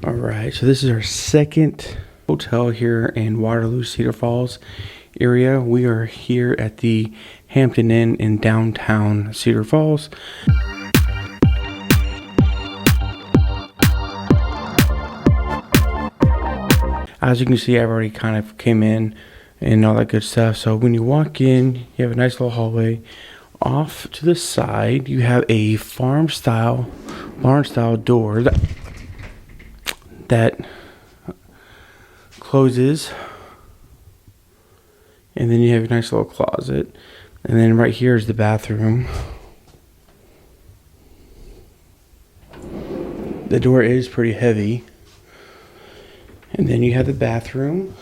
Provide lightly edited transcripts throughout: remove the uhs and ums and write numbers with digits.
Alright, so this is our second hotel here in Waterloo, Cedar Falls area. We are here at the Hampton Inn in downtown Cedar Falls. As you can see, I've already kind of came in and all that good stuff. So when you walk in, you have a nice little hallway. Off to the side, you have a barn style door that closes, and then you have a nice little closet, and then right here is the bathroom. The door is pretty heavy, and then you have the bathroom,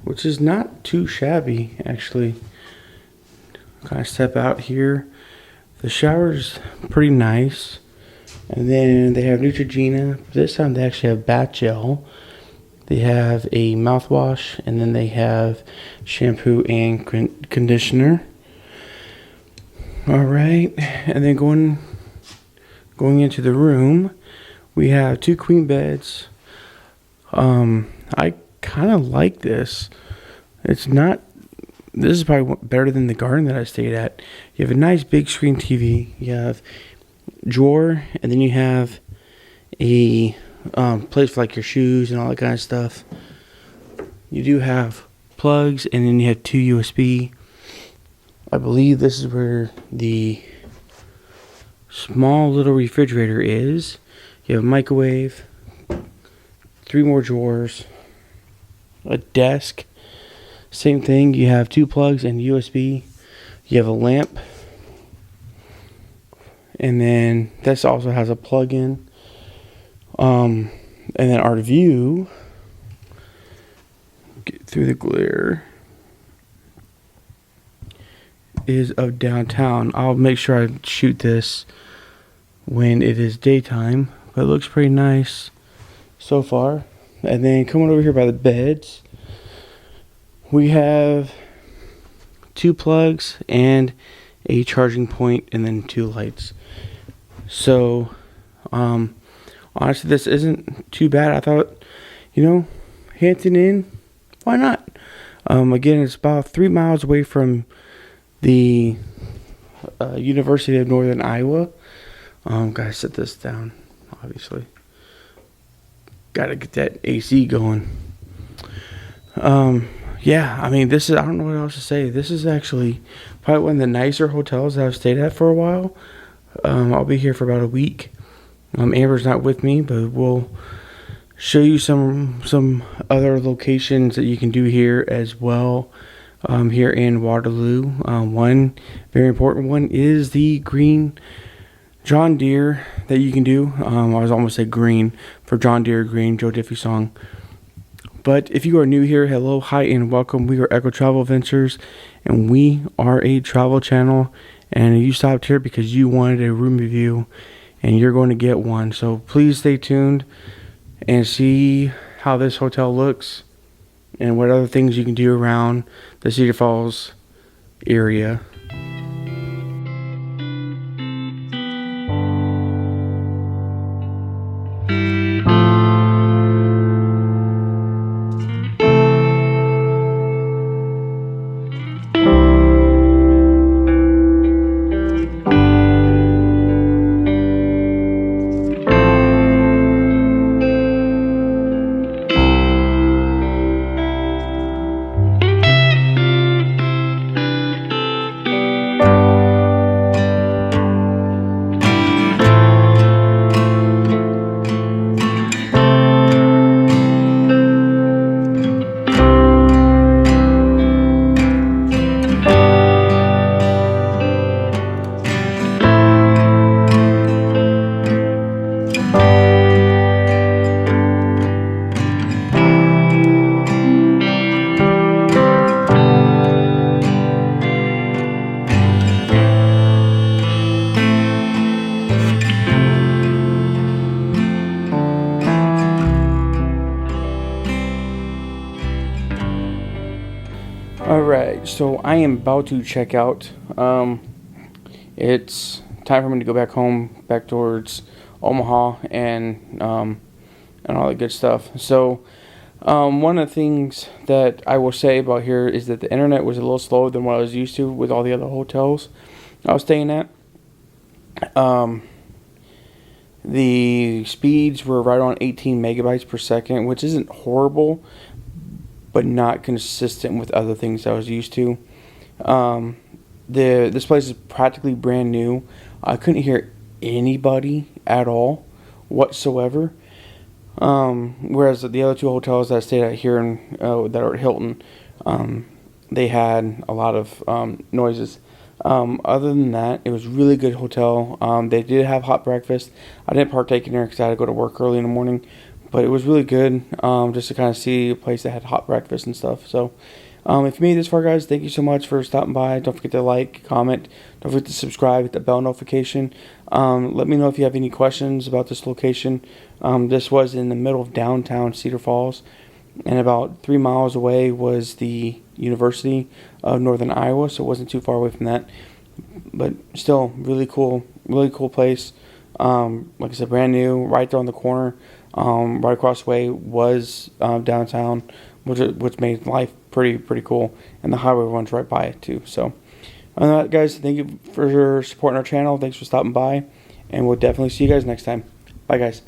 which is not too shabby actually. Kind of step out here, the shower's pretty nice. And then they have Neutrogena. This time they actually have bath gel. They have a mouthwash, and then they have shampoo and conditioner. All right, and then going into the room, we have two queen beds. I kind of like this. This is probably better than the garden that I stayed at. You have a nice big screen TV. You have drawer, and then you have a place for like your shoes and all that kind of stuff. You do have plugs, and then you have two USB. I believe this is where the small little refrigerator is. You have a microwave, 3 more drawers, a desk, same thing. You have 2 plugs and USB. You have a lamp. And then this also has a plug-in. And then our view, get through the glare, is of downtown. I'll make sure I shoot this when it is daytime, but it looks pretty nice so far. And then coming over here by the beds, we have 2 plugs and a charging point, and then 2 lights. So, honestly, this isn't too bad. I thought, Hampton Inn, why not? Again, it's about 3 miles away from the University of Northern Iowa. Gotta set this down, obviously. Gotta get that AC going. Yeah, I mean, I don't know what else to say. This is actually probably one of the nicer hotels that I've stayed at for a while. I'll be here for about a week. Amber's not with me, but we'll show you some other locations that you can do here as well. Here in Waterloo, one very important one is the green John Deere that you can do. I was almost say green for John Deere Green, Joe Diffie song. But if you are new here, hello, hi, and welcome. We are Echo Travel Ventures, and we are a travel channel. And you stopped here because you wanted a room review, and you're going to get one. So please stay tuned and see how this hotel looks and what other things you can do around the Cedar Falls area. Alright, so I am about to check out. It's time for me to go back home, back towards Omaha and all that good stuff. So one of the things that I will say about here is that the internet was a little slower than what I was used to with all the other hotels I was staying at. The speeds were right on 18 megabytes per second, which isn't horrible, but not consistent with other things I was used to. This place is practically brand new. I couldn't hear anybody at all whatsoever. Whereas the other two hotels that I stayed at here in that are at Hilton, they had a lot of noises. Other than that, it was a really good hotel. They did have hot breakfast. I didn't partake in there because I had to go to work early in the morning, but it was really good just to kind of see a place that had hot breakfast and stuff. So if you made it this far, guys, thank you so much for stopping by. Don't forget to like, comment, don't forget to subscribe, hit the bell notification. Let me know if you have any questions about this location. This was in the middle of downtown Cedar Falls, and about 3 miles away was the University of Northern Iowa, so it wasn't too far away from that. But still, really cool place. Like I said, brand new, right there on the corner. Right across the way was downtown, which made life pretty cool, and the highway runs right by it too. So, on that, guys, thank you for supporting our channel. Thanks for stopping by, and we'll definitely see you guys next time. Bye, guys.